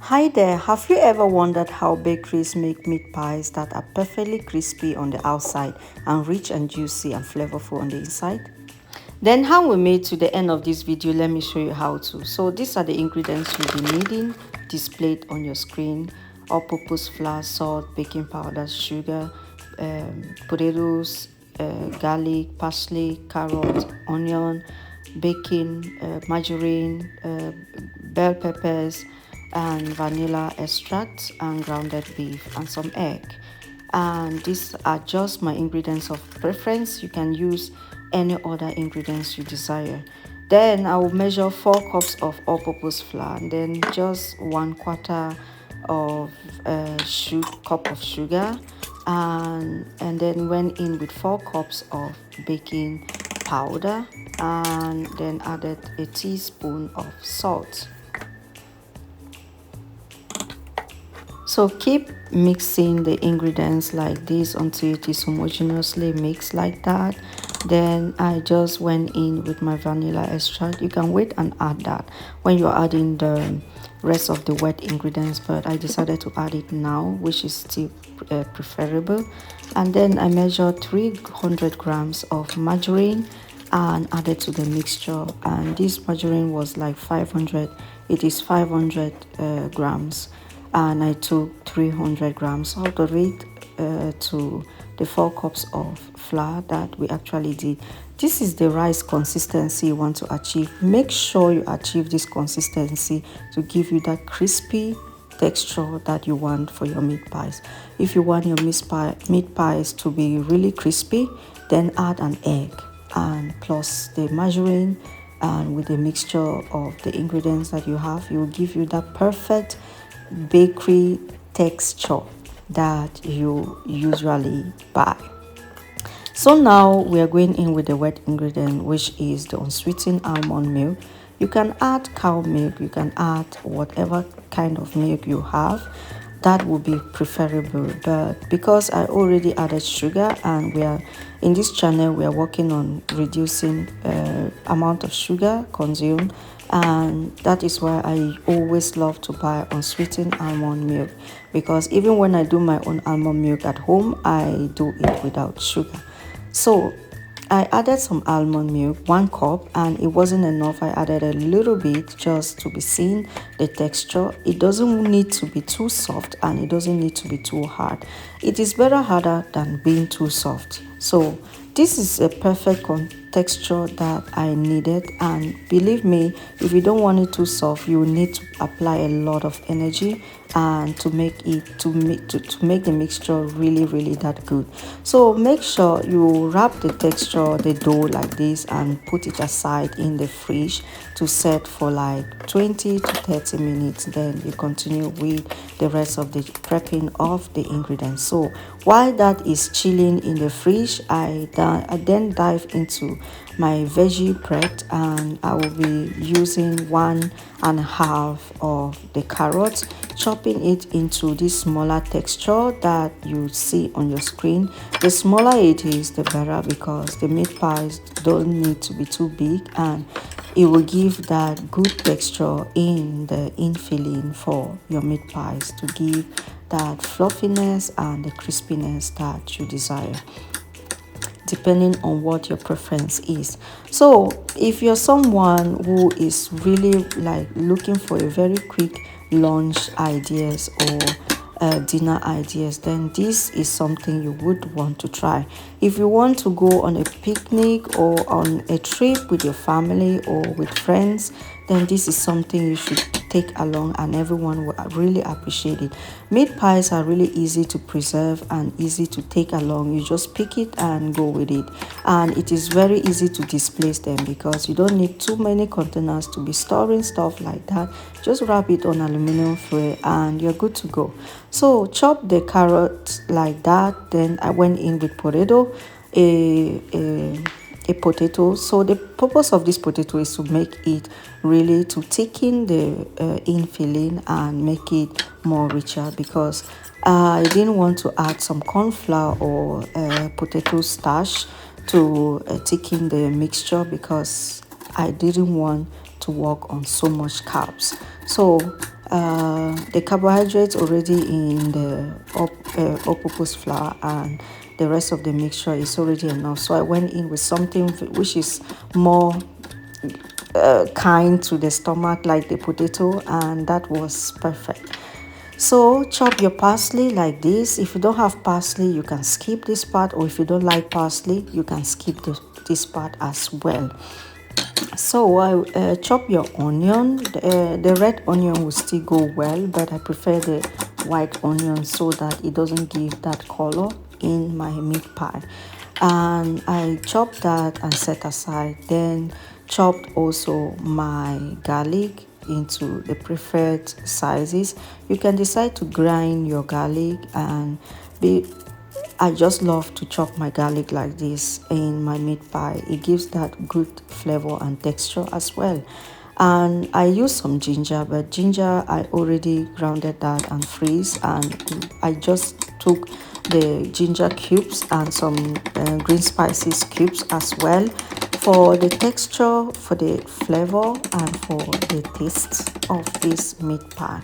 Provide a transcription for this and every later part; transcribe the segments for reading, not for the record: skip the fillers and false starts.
Hi there, have you ever wondered how bakeries make meat pies that are perfectly crispy on the outside and rich and juicy and flavorful on the inside? Then how we made to the end of this video, let me show you how to. So these are the ingredients you'll be needing displayed on your screen: all-purpose flour, salt, baking powder, sugar, potatoes, garlic, parsley, carrot, onion, bacon, margarine, bell peppers, and vanilla extract, and grounded beef, and some egg. And these are just my ingredients of preference. You can use any other ingredients you desire. Then I will measure 4 cups of all-purpose flour, and then just 1/4 of cup of sugar, and then went in with 4 cups of baking powder, and then added a teaspoon of salt. So keep mixing the ingredients like this until it is homogeneously mixed like that. Then I just went in with my vanilla extract. You can wait and add that when you're adding the rest of the wet ingredients, but I decided to add it now, which is still preferable. And then I measured 300 grams of margarine and added to the mixture, and this margarine was like 500, it is 500 grams, and I took 300 grams out of it to the 4 cups of flour that we actually did. This is the rice consistency you want to achieve. Make sure you achieve this consistency to give you that crispy texture that you want for your meat pies. If you want your meat pies to be really crispy, then add an egg and plus the margarine, and with a mixture of the ingredients that you have, it will give you that perfect bakery texture that you usually buy. So now we are going in with the wet ingredient, which is the unsweetened almond milk. You can add cow milk, you can add whatever kind of milk you have, that would be preferable. But because I already added sugar, and we are in this channel, we are working on reducing amount of sugar consumed, and that is why I always love to buy unsweetened almond milk, because even when I do my own almond milk at home, I do it without sugar. So I added some almond milk, 1 cup, and it wasn't enough. I added a little bit just to be seeing the texture. It doesn't need to be too soft, and it doesn't need to be too hard. It is better harder than being too soft. So this is a perfect texture that I needed, and believe me, if you don't want it too soft, you will need to apply a lot of energy and to make the mixture really that good. So make sure you wrap the texture, the dough, like this, and put it aside in the fridge to set for like 20 to 30 minutes. Then you continue with the rest of the prepping of the ingredients. So while that is chilling in the fridge, I then dive into my veggie prep, and I will be using 1.5 of the carrots, chopping it into this smaller texture that you see on your screen. The smaller it is, the better, because the meat pies don't need to be too big, and it will give that good texture in the infilling for your meat pies to give that fluffiness and the crispiness that you desire, depending on what your preference is. So if you're someone who is really like looking for a very quick lunch ideas or dinner ideas, then this is something you would want to try. If you want to go on a picnic or on a trip with your family or with friends, then this is something you should take along, and everyone will really appreciate it. Meat pies are really easy to preserve and easy to take along. You just pick it and go with it, and it is very easy to displace them because you don't need too many containers to be storing stuff like that. Just wrap it on aluminum foil and you're good to go. So chop the carrot like that. Then I went in with potato, a potato. So the purpose of this potato is to make it really to thicken the infilling and make it more richer, because I didn't want to add some corn flour or potato starch to thicken the mixture, because I didn't want to work on so much carbs. So the carbohydrates already in the all-purpose flour, and the rest of the mixture is already enough. So I went in with something which is more kind to the stomach, like the potato, and that was perfect. So chop your parsley like this. If you don't have parsley, you can skip this part, or if you don't like parsley, you can skip this part as well. So I chop your onion. The red onion will still go well, but I prefer the white onion so that it doesn't give that color in my meat pie. And I chop that and set aside. Then chopped also my garlic into the preferred sizes. You can decide to grind your garlic and be I just love to chop my garlic like this in my meat pie. It gives that good flavor and texture as well. And I use some ginger, but ginger I already grounded that and freeze, and I just took the ginger cubes and some green spices cubes as well for the texture, for the flavor, and for the taste of this meat pie.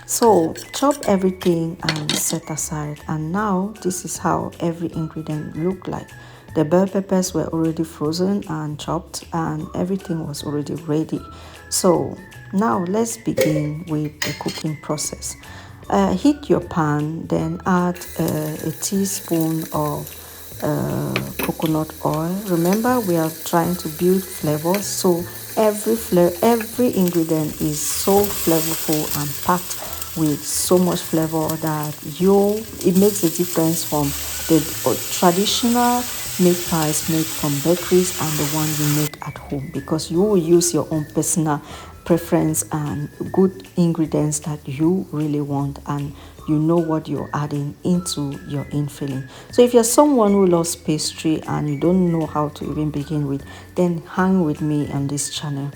So chop everything and set aside, and now this is how every ingredient look like. The bell peppers were already frozen and chopped, and everything was already ready. So now let's begin with the cooking process. Heat your pan, then add a teaspoon of coconut oil. Remember, we are trying to build flavor, so every ingredient is so flavorful and packed with so much flavor that it makes a difference from the traditional meat pies made from bakeries and the one you make at home, because you will use your own personal preference and good ingredients that you really want, and you know what you're adding into your infilling. So if you're someone who loves pastry and you don't know how to even begin with, then hang with me on this channel.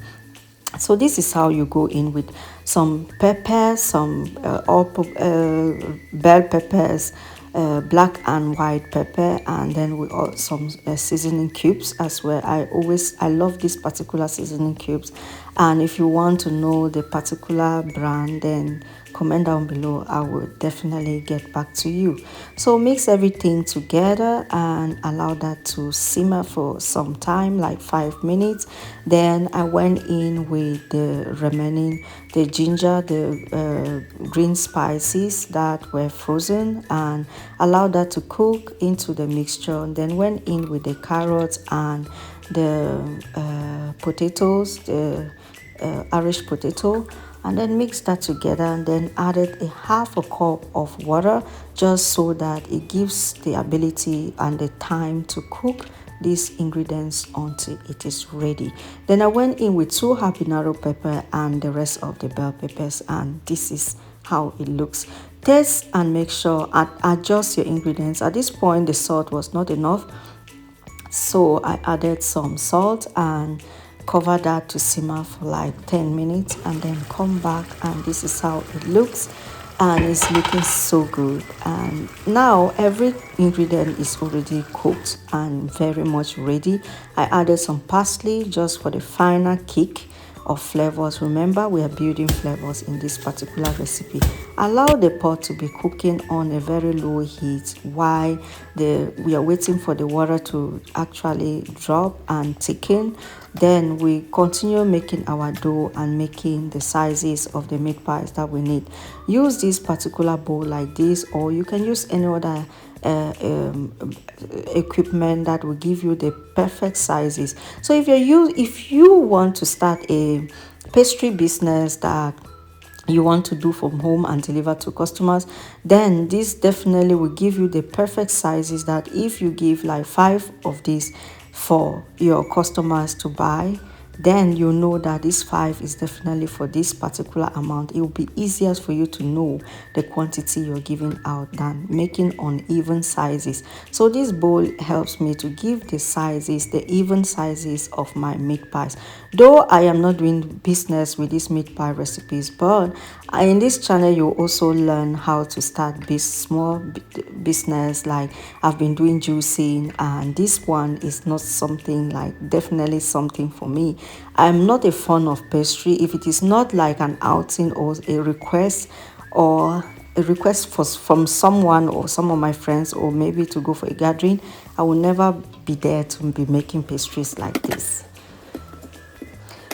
So this is how you go in with some peppers, some bell peppers, black and white pepper, and then we some seasoning cubes as well. I love this particular seasoning cubes, and if you want to know the particular brand, then comment down below. I will definitely get back to you. So mix everything together and allow that to simmer for some time, like 5 minutes. Then I went in with the remaining, the ginger, the green spices that were frozen, and allowed that to cook into the mixture. Then went in with the carrots and the potatoes, the Irish potato, and then mix that together, and then added a half a cup of water, just so that it gives the ability and the time to cook these ingredients until it is ready. Then I went in with 2 habanero pepper and the rest of the bell peppers, and this is how it looks. Taste and make sure and adjust your ingredients. At this point the salt was not enough, so I added some salt and cover that to simmer for like 10 minutes, and then come back, and this is how it looks, and it's looking so good. And now every ingredient is already cooked and very much ready. I added some parsley just for the final kick of flavors. Remember, we are building flavors in this particular recipe. Allow the pot to be cooking on a very low heat while we are waiting for the water to actually drop and thicken. Then we continue making our dough and making the sizes of the meat pies that we need. Use this particular bowl like this, or you can use any other equipment that will give you the perfect sizes. So if you want to start a pastry business that you want to do from home and deliver to customers, then this definitely will give you the perfect sizes, that if you give like 5 of these for your customers to buy, then you know that this 5 is definitely for this particular amount. It will be easier for you to know the quantity you're giving out than making uneven sizes. So this bowl helps me to give the sizes, the even sizes of my meat pies. Though I am not doing business with these meat pie recipes, but in this channel you also learn how to start this small business. Like I've been doing juicing, and this one is not something like, definitely something for me. I'm not a fan of pastry. If it is not like an outing or a request from someone or some of my friends, or maybe to go for a gathering, I will never be there to be making pastries like this.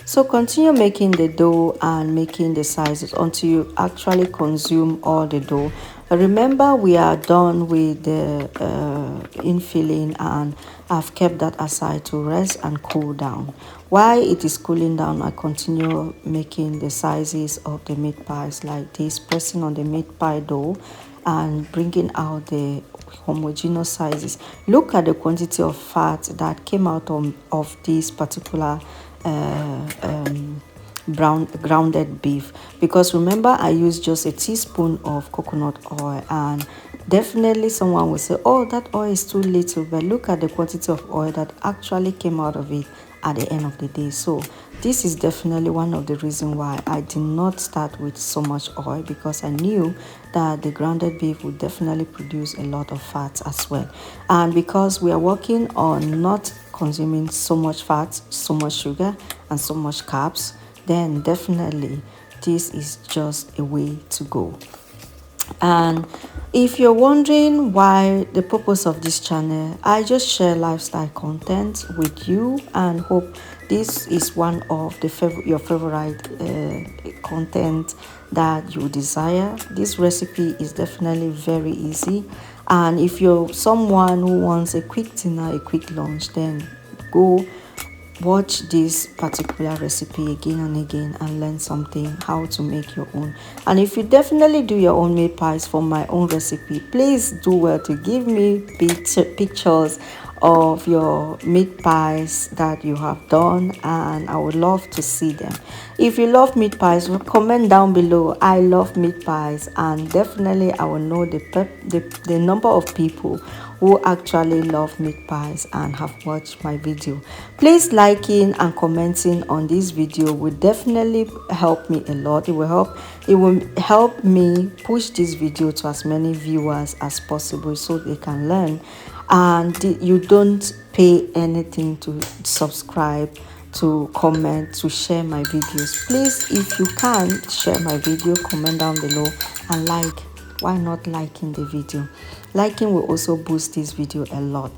So continue making the dough and making the sizes until you actually consume all the dough. Remember, we are done with the infilling, and I've kept that aside to rest and cool down. While it is cooling down, I continue making the sizes of the meat pies like this, pressing on the meat pie dough and bringing out the homogeneous sizes. Look at the quantity of fat that came out of this particular brown grounded beef, because remember, I used just a teaspoon of coconut oil, and definitely someone will say, oh, that oil is too little, but look at the quantity of oil that actually came out of it at the end of the day. So this is definitely one of the reasons why I did not start with so much oil, because I knew that the grounded beef would definitely produce a lot of fat as well. And because we are working on not consuming so much fat, so much sugar, and so much carbs, then definitely this is just a way to go. And if you're wondering why the purpose of this channel, I just share lifestyle content with you, and hope this is one of your favorite content that you desire. This recipe is definitely very easy, and if you're someone who wants a quick dinner, a quick lunch, then go watch this particular recipe again and again and learn something how to make your own. And if you definitely do your own meat pies from my own recipe, please do well to give me pictures of your meat pies that you have done, and I would love to see them. If you love meat pies, comment down below, I love meat pies, and definitely I will know the number of people who actually love meat pies and have watched my video. Please liking and commenting on this video will definitely help me a lot. It will help me push this video to as many viewers as possible so they can learn. And you don't pay anything to subscribe, to comment, to share my videos. Please, if you can, share my video, comment down below, and like. Why not liking the video? Liking will also boost this video a lot.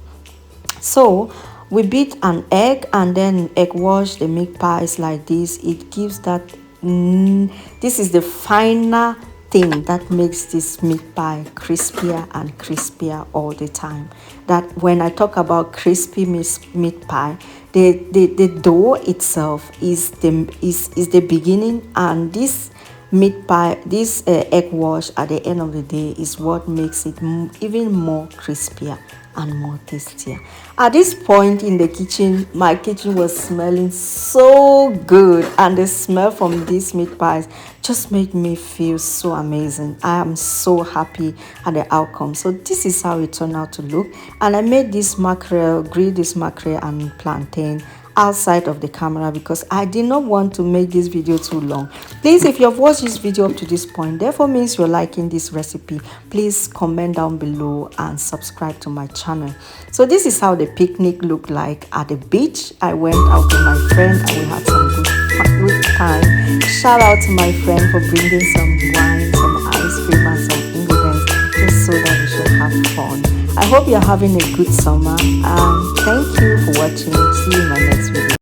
So we beat an egg and then egg wash the meat pies like this. It gives that this is the final thing that makes this meat pie crispier and crispier all the time. That when I talk about crispy meat pie, the dough itself is the beginning, and this meat pie, this egg wash at the end of the day is what makes it even more crispier and more tastier. At this point in the kitchen, my kitchen was smelling so good, and the smell from these meat pies just made me feel so amazing. I am so happy at the outcome. So this is how it turned out to look, and I made this mackerel, grilled this mackerel and plantain outside of the camera because I did not want to make this video too long. Please, if you have watched this video up to this point, therefore means you're liking this recipe, please comment down below and subscribe to my channel. So this is how the picnic looked like at the beach. I went out with my friend and we had some good time. Shout out to my friend for bringing some wine, some ice cream and some ingredients just so that we should have fun. I hope you're having a good summer, and thank you for watching. See you in my next